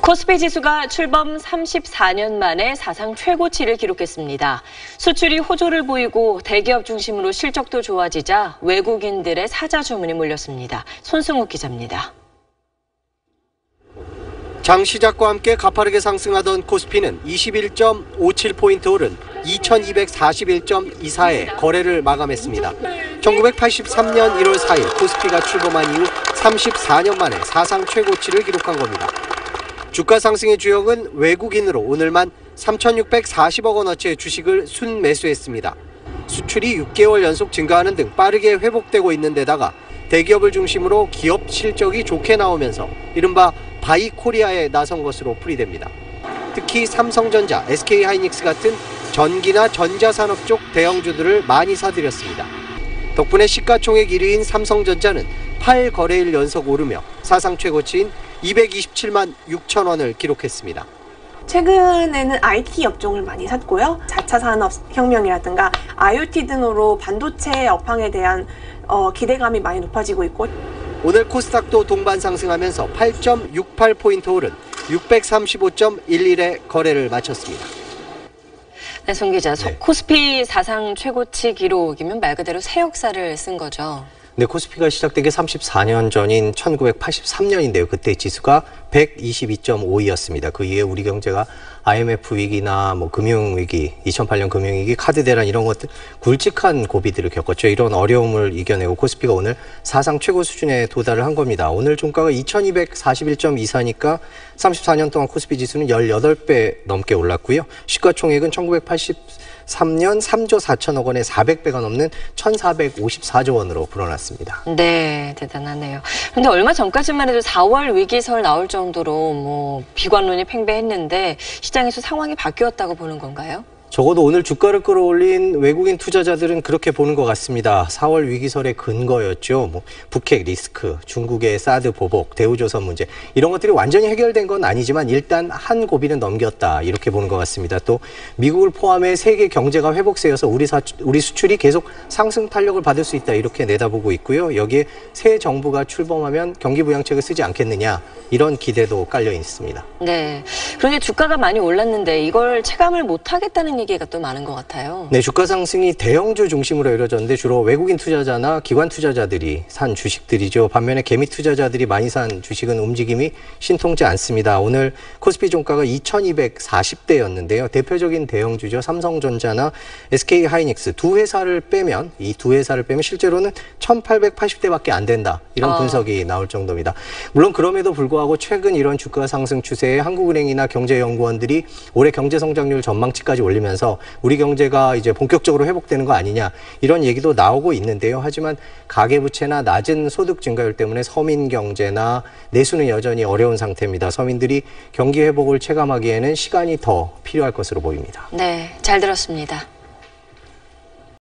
코스피 지수가 출범 34년 만에 사상 최고치를 기록했습니다. 수출이 호조를 보이고 대기업 중심으로 실적도 좋아지자 외국인들의 사자 주문이 몰렸습니다. 손승욱 기자입니다. 장 시작과 함께 가파르게 상승하던 코스피는 21.57포인트 오른 2241.24에 거래를 마감했습니다. 1983년 1월 4일 코스피가 출범한 이후 34년 만에 사상 최고치를 기록한 겁니다. 주가 상승의 주역은 외국인으로 오늘만 3,640억 원어치의 주식을 순매수했습니다. 수출이 6개월 연속 증가하는 등 빠르게 회복되고 있는 데다가 대기업을 중심으로 기업 실적이 좋게 나오면서 이른바 바이코리아에 나선 것으로 풀이됩니다. 특히 삼성전자, SK하이닉스 같은 전기나 전자산업 쪽 대형주들을 많이 사들였습니다. 덕분에 시가총액 1위인 삼성전자는 8거래일 연속 오르며 사상 최고치인 227만 6천 원을 기록했습니다. 최근에는 IT 업종을 많이 샀고요. 4차 산업혁명이라든가 IoT 등으로 반도체 업황에 대한 기대감이 많이 높아지고 있고, 오늘 코스닥도 동반 상승하면서 8.68포인트 오른 635.11에 거래를 마쳤습니다. 네, 송 기자. 코스피 사상 최고치 기록이면 말 그대로 새 역사를 쓴 거죠. 네, 코스피가 시작된 게 34년 전인 1983년인데요. 그때 지수가 122.52였습니다. 그 이후에 우리 경제가 IMF 위기나 금융위기, 2008년 금융위기, 카드 대란 이런 것들 굵직한 고비들을 겪었죠. 이런 어려움을 이겨내고 코스피가 오늘 사상 최고 수준에 도달을 한 겁니다. 오늘 종가가 2241.24니까 34년 동안 코스피 지수는 18배 넘게 올랐고요. 시가총액은 1983년 3조 4천억 원에 400배가 넘는 1,454조 원으로 불어났습니다. 네, 대단하네요. 그런데 얼마 전까지만 해도 4월 위기설 나올 정도로 비관론이 팽배했는데 시장에서 상황이 바뀌었다고 보는 건가요? 적어도 오늘 주가를 끌어올린 외국인 투자자들은 그렇게 보는 것 같습니다. 4월 위기설의 근거였죠. 북핵 리스크, 중국의 사드 보복, 대우조선 문제 이런 것들이 완전히 해결된 건 아니지만 일단 한 고비는 넘겼다 이렇게 보는 것 같습니다. 또 미국을 포함해 세계 경제가 회복세여서 우리 수출이 계속 상승 탄력을 받을 수 있다 이렇게 내다보고 있고요. 여기에 새 정부가 출범하면 경기 부양책을 쓰지 않겠느냐 이런 기대도 깔려 있습니다. 네, 그런데 주가가 많이 올랐는데 이걸 체감을 못하겠다는 얘기가 또 많은 것 같아요. 네, 주가 상승이 대형주 중심으로 이루어졌는데 주로 외국인 투자자나 기관 투자자들이 산 주식들이죠. 반면에 개미 투자자들이 많이 산 주식은 움직임이 신통치 않습니다. 오늘 코스피 종가가 2,240대였는데요. 대표적인 대형주죠. 삼성전자나 SK하이닉스 두 회사를 빼면 실제로는 1,880대밖에 안 된다. 이런 분석이 나올 정도입니다. 물론 그럼에도 불구하고 최근 이런 주가 상승 추세에 한국은행이나 경제연구원들이 올해 경제 성장률 전망치까지 올리면서 우리 경제가 이제 본격적으로 회복되는 거 아니냐 이런 얘기도 나오고 있는데요. 하지만 가계부채나 낮은 소득 증가율 때문에 서민 경제나 내수는 여전히 어려운 상태입니다. 서민들이 경기 회복을 체감하기에는 시간이 더 필요할 것으로 보입니다. 네, 잘 들었습니다.